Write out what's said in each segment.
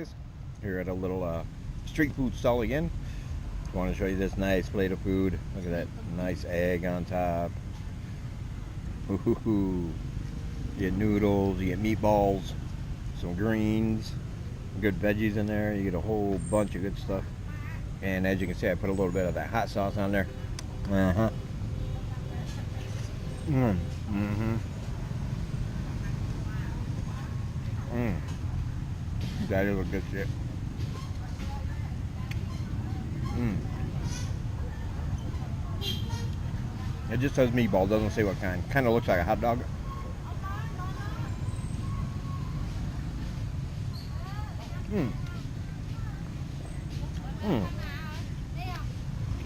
guys, here at a little street food stall again. I want to show you this nice plate of food. Look at that nice egg on top. Ooh, you get noodles, you get meatballs, some greens, good veggies in there. You get a whole bunch of good stuff. And as you can see, I put a little bit of that hot sauce on there. That is a good shit. It just says meatball, doesn't say what kind. Kind of looks like a hot dog.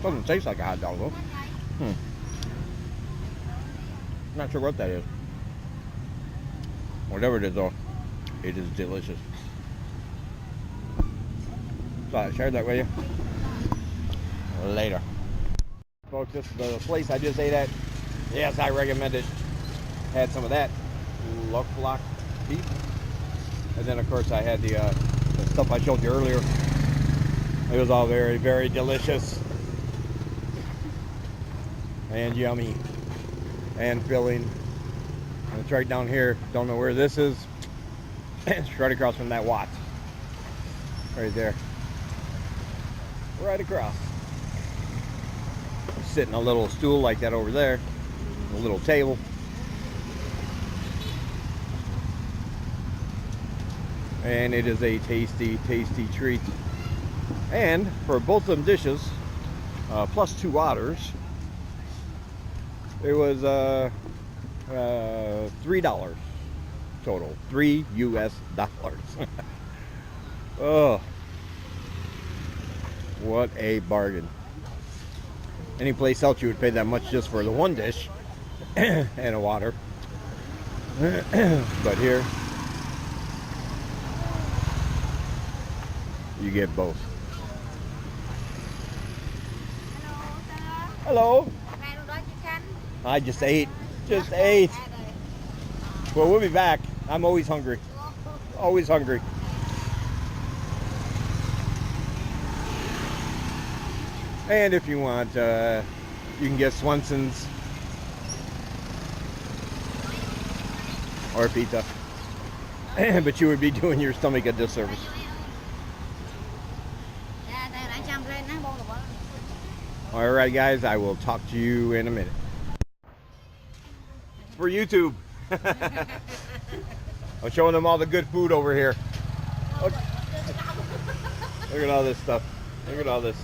Doesn't taste like a hot dog though. Not sure what that is. Whatever it is though, it is delicious. So I shared that with you. Later. Folks, this is the place I just ate at. Yes, I recommend it. Had some of that lock beef. And then of course I had the stuff I showed you earlier. It was all very, very delicious. And yummy. And filling. And it's right down here. Don't know where this is. It's right across from that Watts. Right there. Right across. Sit in a little stool like that over there. A little table. And it is a tasty, tasty treat. And for both of them dishes, plus 2 waters, it was $3 total. $3 US. Oh, what a bargain. Any place else you would pay that much just for the one dish and a water. But here, you get both. Hello. I just ate. Just ate. Well, we'll be back. I'm always hungry. Always hungry. And if you want, you can get Swenson's or pizza. But you would be doing your stomach a disservice. Alright guys, I will talk to you in a minute. For YouTube. I'm showing them all the good food over here. Look at all this stuff. Look at all this.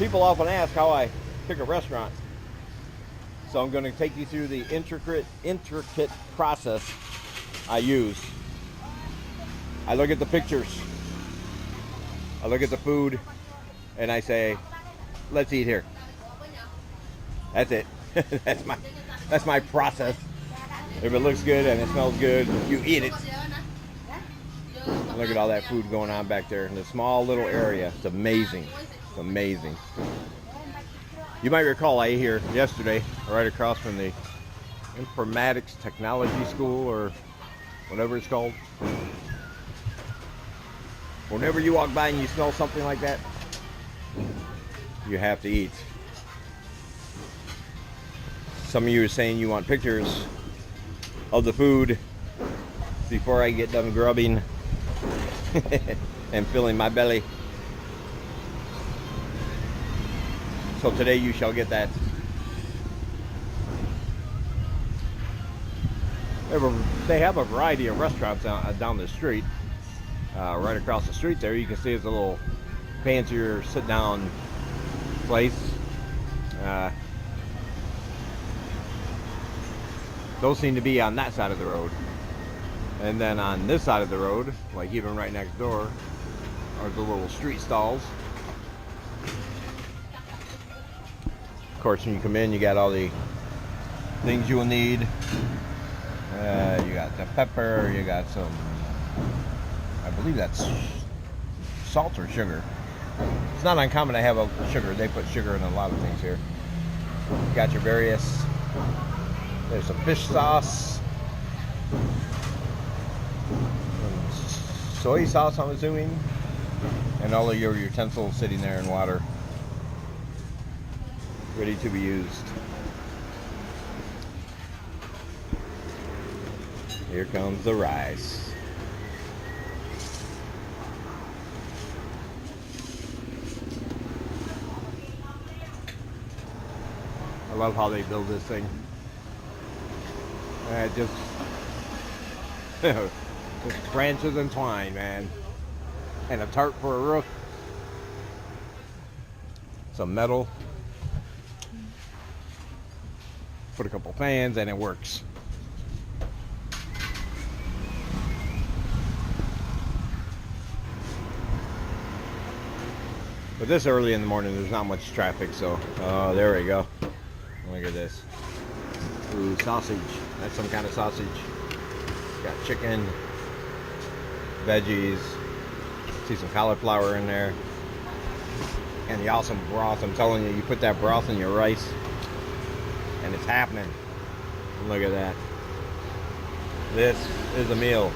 People often ask how I pick a restaurant. So I'm going to take you through the intricate process I use. I look at the pictures. I look at the food. And I say, let's eat here. That's it. that's my process. If it looks good and it smells good, you eat it. Look at all that food going on back there in this small little area. It's amazing. It's amazing. You might recall I ate here yesterday, right across from the Informatics Technology School or whatever it's called. Whenever you walk by and you smell something like that, you have to eat. Some of you are saying you want pictures of the food before I get done grubbing and filling my belly. So today you shall get that. They have a variety of restaurants down the street. Right across the street there, you can see it's a little fancier sit-down place. Those seem to be on that side of the road. And then on this side of the road, like even right next door, are the little street stalls. Of course, when you come in, you got all the things you will need. You got the pepper, you got some, I believe that's salt or sugar. It's not uncommon to have a sugar. They put sugar in a lot of things here. You got your various, there's some fish sauce, soy sauce, I'm assuming, and all of your utensils sitting there in water, ready to be used. Here comes the rice. I love how they build this thing. And it just branches and twine, man. And a tarp for a roof. Some metal. Put a couple fans and it works. But this early in the morning, there's not much traffic, so oh, there we go. Look at this. Ooh, sausage. That's some kind of sausage. Got chicken, veggies. See some cauliflower in there. And the awesome broth. I'm telling you, you put that broth in your rice, and it's happening. Look at that. This is a meal.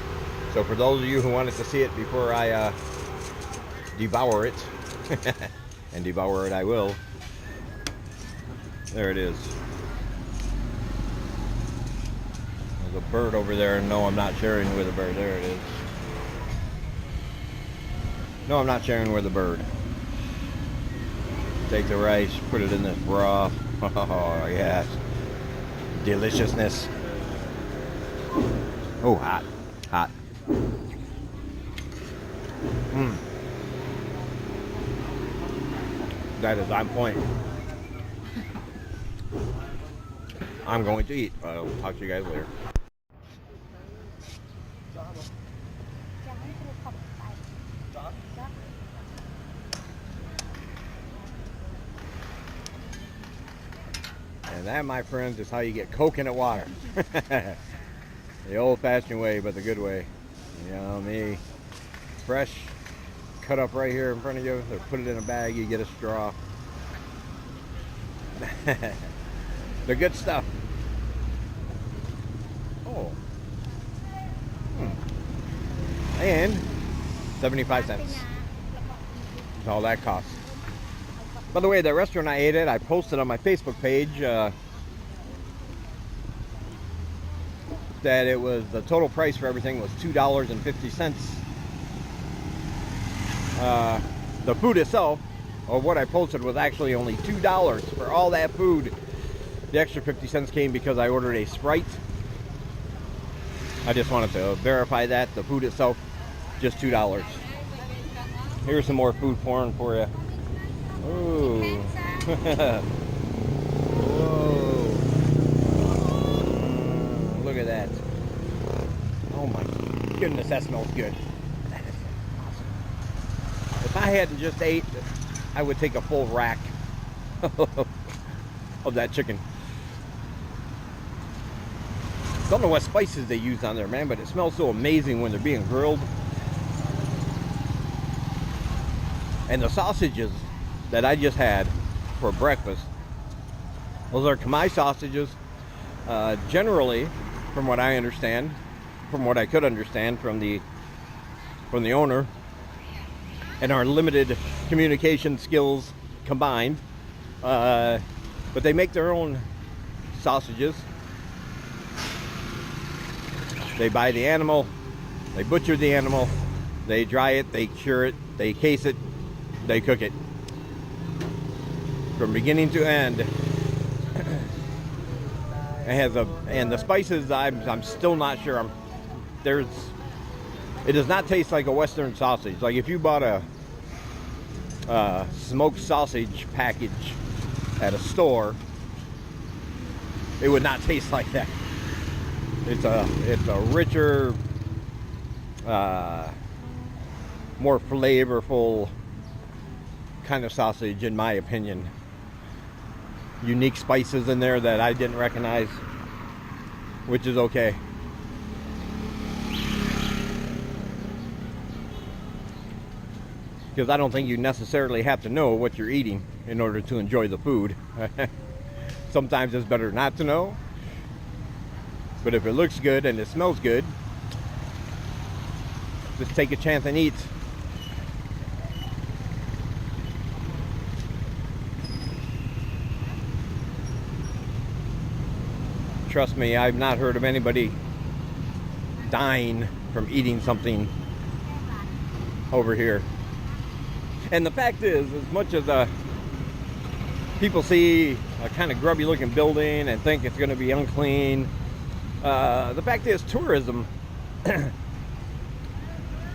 So for those of you who wanted to see it before I devour it, and devour it I will. There it is. There's a bird over there. No, I'm not sharing with a bird. There it is. No, I'm not sharing with a bird. Take the rice, put it in this broth. Oh, yes. Deliciousness. Oh, hot. Hot. Mmm. That is on point. I'm going to eat. I'll talk to you guys later. And that, my friends, is how you get coconut water. The old-fashioned way, but the good way. You know me. Fresh, cut up right here in front of you. Or put it in a bag. You get a straw. The good stuff. Oh. And 75 cents. That's all that costs. By the way, the restaurant I ate at, I posted on my Facebook page that it was, the total price for everything was $2.50. The food itself, or what I posted, was actually only $2 for all that food. The extra 50 cents came because I ordered a Sprite. I just wanted to verify that. The food itself, just $2. Here's some more food porn for you. Ooh. Whoa. Look at that. Oh my goodness, that smells good. That is awesome. If I hadn't just ate, I would take a full rack of that chicken. Don't know what spices they use on there, man, but it smells so amazing when they're being grilled. And the sausages that I just had for breakfast, those are Khmer sausages. Generally, from what I understand, from what I could understand from the owner, and our limited communication skills combined, but they make their own sausages. They buy the animal, they butcher the animal, they dry it, they cure it, they case it, they cook it from beginning to end. It has and the spices, I'm still not sure. It does not taste like a Western sausage. Like if you bought a smoked sausage package at a store, it would not taste like that. It's a richer, more flavorful kind of sausage, in my opinion. Unique spices in there that I didn't recognize, which is okay. Because I don't think you necessarily have to know what you're eating in order to enjoy the food. Sometimes it's better not to know. But if it looks good and it smells good, just take a chance and eat. Trust me, I've not heard of anybody dying from eating something over here. And the fact is, as much as people see a kind of grubby looking building and think it's going to be unclean, the fact is tourism, the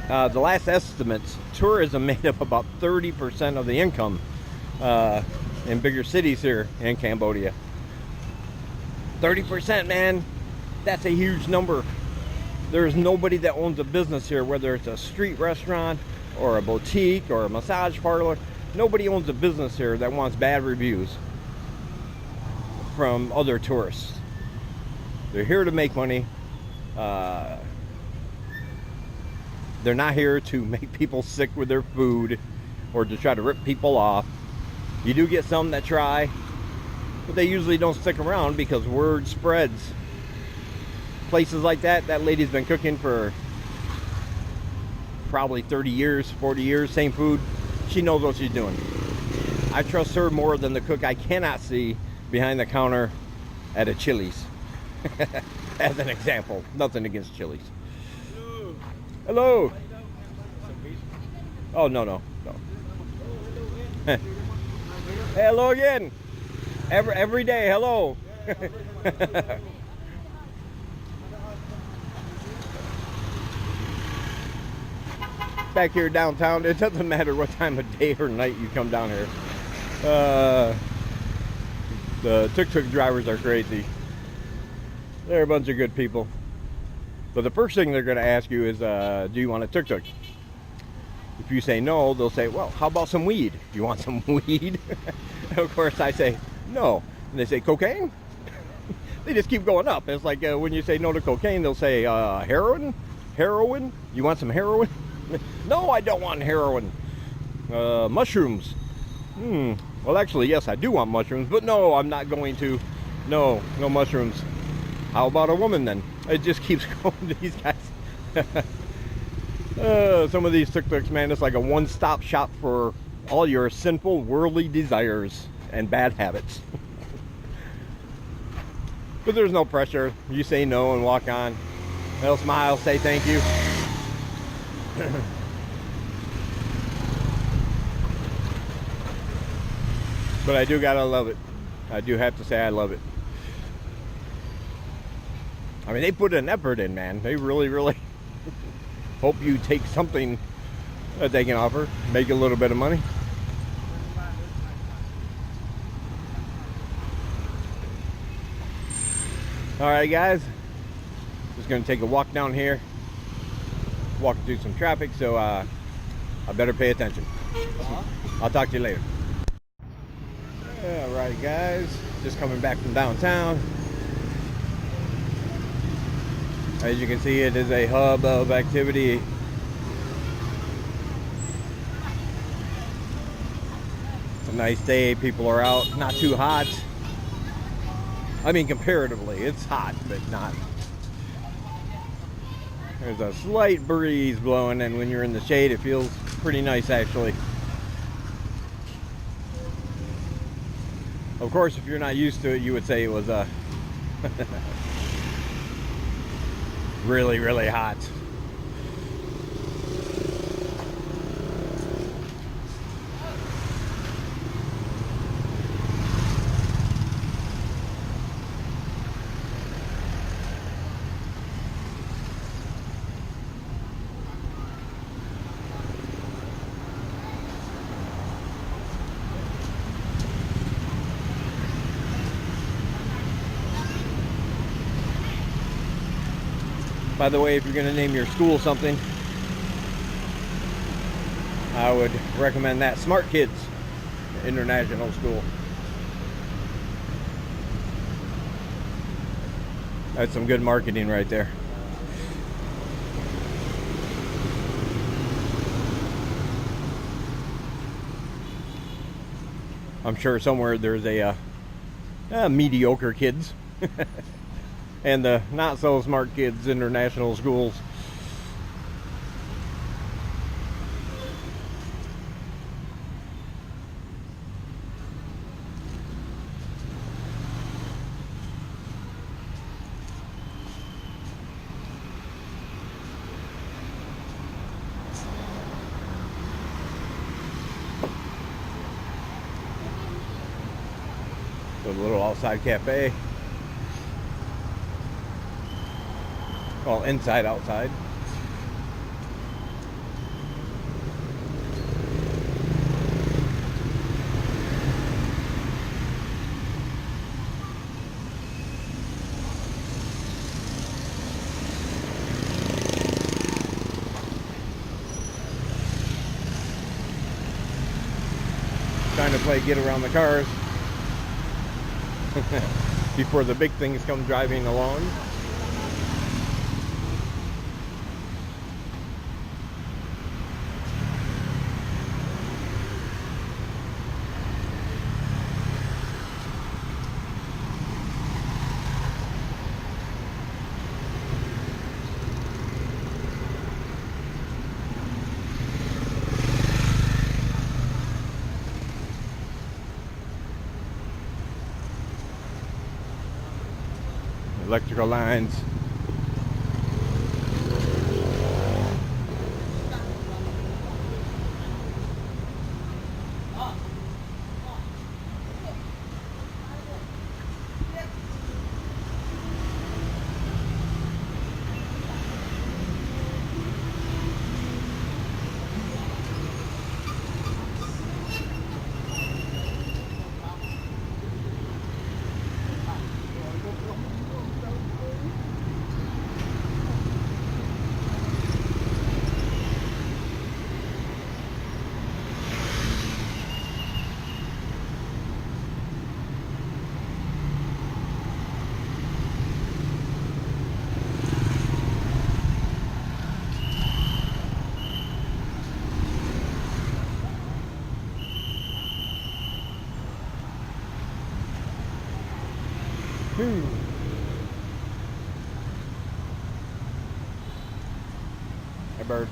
last estimates, tourism made up about 30% of the income in bigger cities here in Cambodia. 30%, man, that's a huge number. There's nobody that owns a business here, whether it's a street restaurant or a boutique or a massage parlor. Nobody owns a business here that wants bad reviews from other tourists. They're here to make money. They're not here to make people sick with their food or to try to rip people off. You do get some that try, but they usually don't stick around because word spreads. Places like that, that lady's been cooking for probably 30 years, 40 years, same food. She knows what she's doing. I trust her more than the cook I cannot see behind the counter at a Chili's. As an example, nothing against Chili's. Hello. Oh, no. Hello again. Every day, hello. Back here downtown, it doesn't matter what time of day or night you come down here. The tuk-tuk drivers are crazy. They're a bunch of good people. But the first thing they're going to ask you is, do you want a tuk-tuk? If you say no, they'll say, well, how about some weed? You want some weed? Of course, I say no. And they say, cocaine? They just keep going up. It's like when you say no to cocaine, they'll say, heroin? Heroin? You want some heroin? No, I don't want heroin. Mushrooms. Well, actually, yes, I do want mushrooms, but no, I'm not going to. No mushrooms. How about a woman then? It just keeps going to these guys. Some of these tuk-tuks, man, it's like a one-stop shop for all your sinful worldly desires and bad habits. But there's no pressure. You say no and walk on. They'll smile, say thank you. But I do gotta love it. I do have to say I love it. I mean, they put an effort in, man. They really hope you take something that they can offer, make a little bit of money. All right, guys. Just gonna take a walk down here, walking through some traffic, so I better pay attention. I'll talk to you later. All right, guys. Just coming back from downtown. As you can see, it is a hub of activity. It's a nice day. People are out. Not too hot. I mean, comparatively, it's hot, but not. There's a slight breeze blowing, and when you're in the shade, it feels pretty nice, actually. Of course, if you're not used to it, you would say it was really hot. By the way, if you're going to name your school something, I would recommend that. Smart Kids International School. That's some good marketing right there. I'm sure somewhere there's a mediocre kids. And the not so smart kids international schools. with a little outside cafe. Well, inside, outside. Trying to play get around the cars before the big things come driving along. Electrical lines. Hey, bird.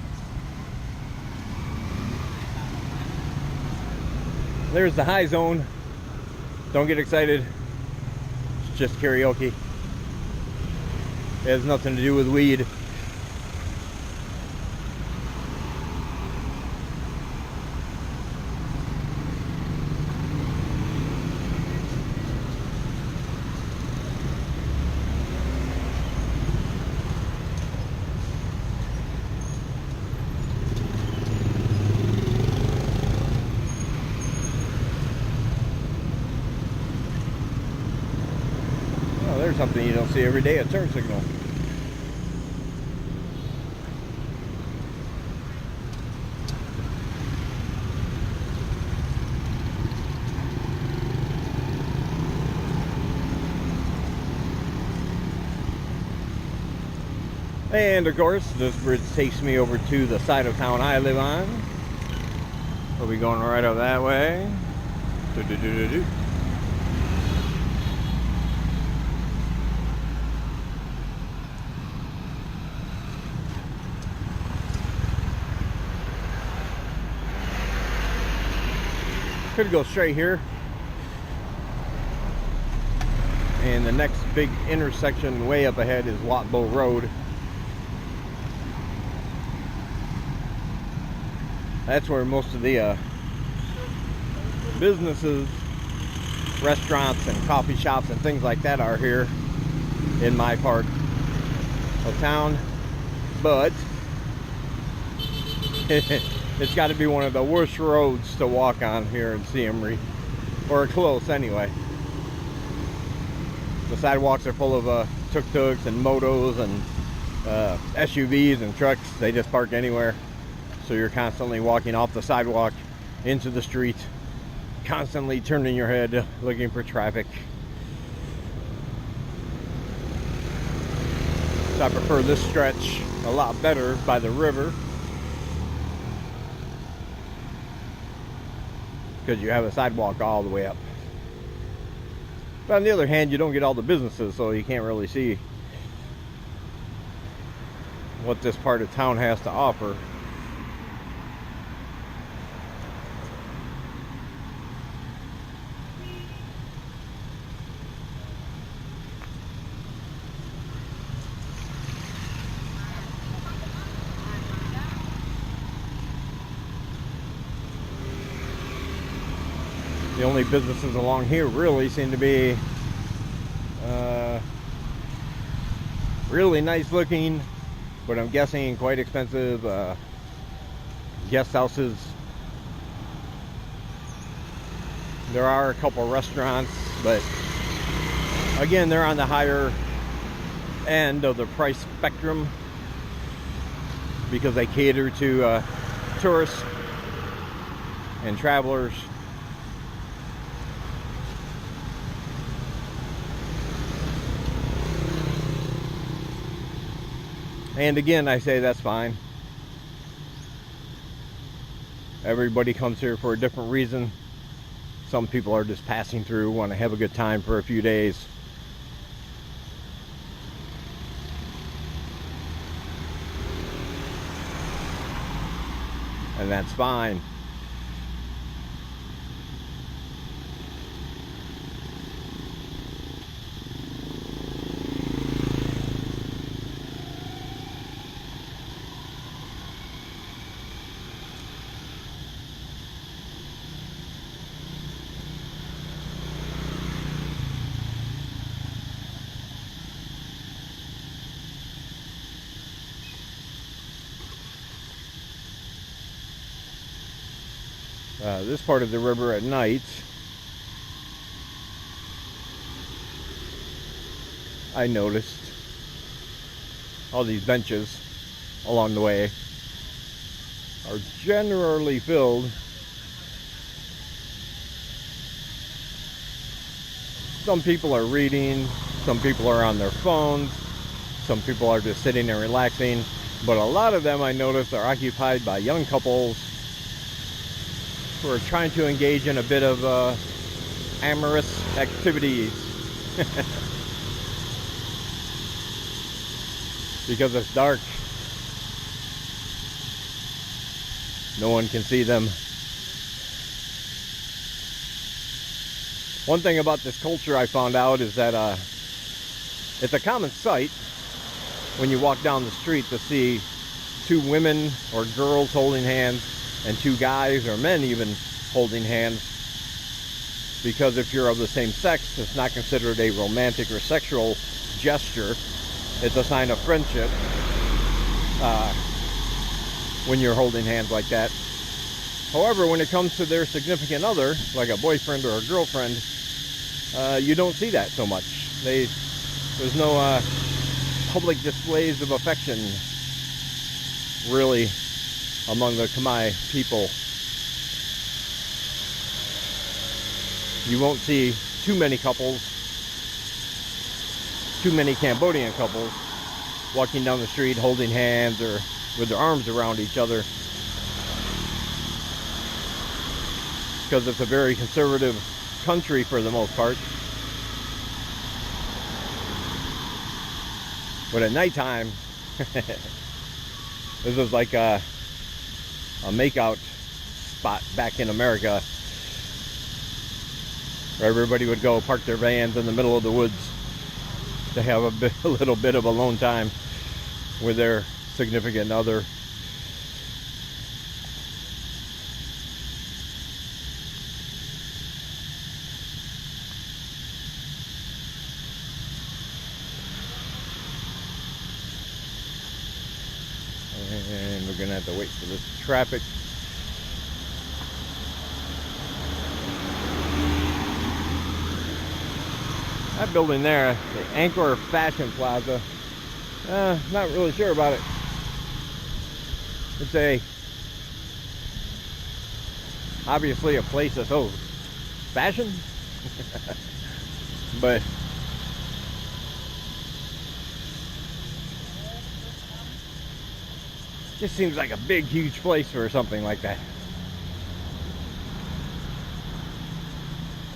There's the high zone. Don't get excited. It's just karaoke. It has nothing to do with weed. There's something you don't see every day, a turn signal. And of course, this bridge takes me over to the side of town I live on. We'll be going right up that way. Do-do-do-do-do. Could go straight here, and the next big intersection way up ahead is Watbo Road. That's where most of the businesses, restaurants and coffee shops and things like that are here in my part of town. But it's got to be one of the worst roads to walk on here in Siem Reap, or close anyway. The sidewalks are full of tuk-tuks and motos and SUVs and trucks. They just park anywhere, so you're constantly walking off the sidewalk into the street, constantly turning your head looking for traffic. So I prefer this stretch a lot better by the river, because you have a sidewalk all the way up. But on the other hand, you don't get all the businesses, so you can't really see what this part of town has to offer. The only businesses along here really seem to be really nice looking, but I'm guessing quite expensive guest houses. There are a couple restaurants, but again, they're on the higher end of the price spectrum because they cater to tourists and travelers. And again, I say that's fine. Everybody comes here for a different reason. Some people are just passing through, want to have a good time for a few days. And that's fine. This part of the river at night, I noticed all these benches along the way are generally filled. Some people are reading, some people are on their phones, some people are just sitting and relaxing, but a lot of them I noticed are occupied by young couples who are trying to engage in a bit of amorous activities. Because it's dark, no one can see them. One thing about this culture I found out is that it's a common sight when you walk down the street to see two women or girls holding hands and two guys or men even holding hands, because if you're of the same sex, it's not considered a romantic or sexual gesture. It's a sign of friendship when you're holding hands like that. However, when it comes to their significant other, like a boyfriend or a girlfriend, you don't see that so much. There's no public displays of affection really among the Khmer people. You won't see too many couples, too many Cambodian couples walking down the street holding hands or with their arms around each other, because it's a very conservative country for the most part. But at nighttime, this is like a makeout spot back in America, where everybody would go park their vans in the middle of the woods to have a little bit of alone time with their significant other. And we're gonna have to wait for this traffic. That building there, the Angkor Fashion Plaza, not really sure about it. It's obviously a place that's fashion, but just seems like a big, huge place for something like that.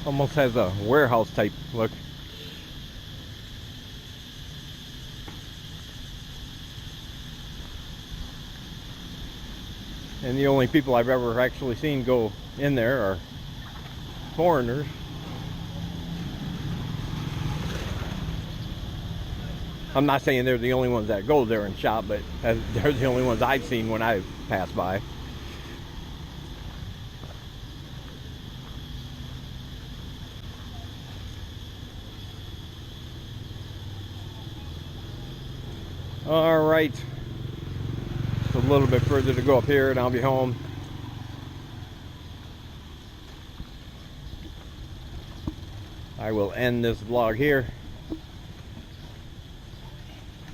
Almost has a warehouse type look. And the only people I've ever actually seen go in there are foreigners. I'm not saying they're the only ones that go there and shop, but they're the only ones I've seen when I pass by. All right. Just a little bit further to go up here and I'll be home. I will end this vlog here.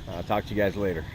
I'll talk to you guys later.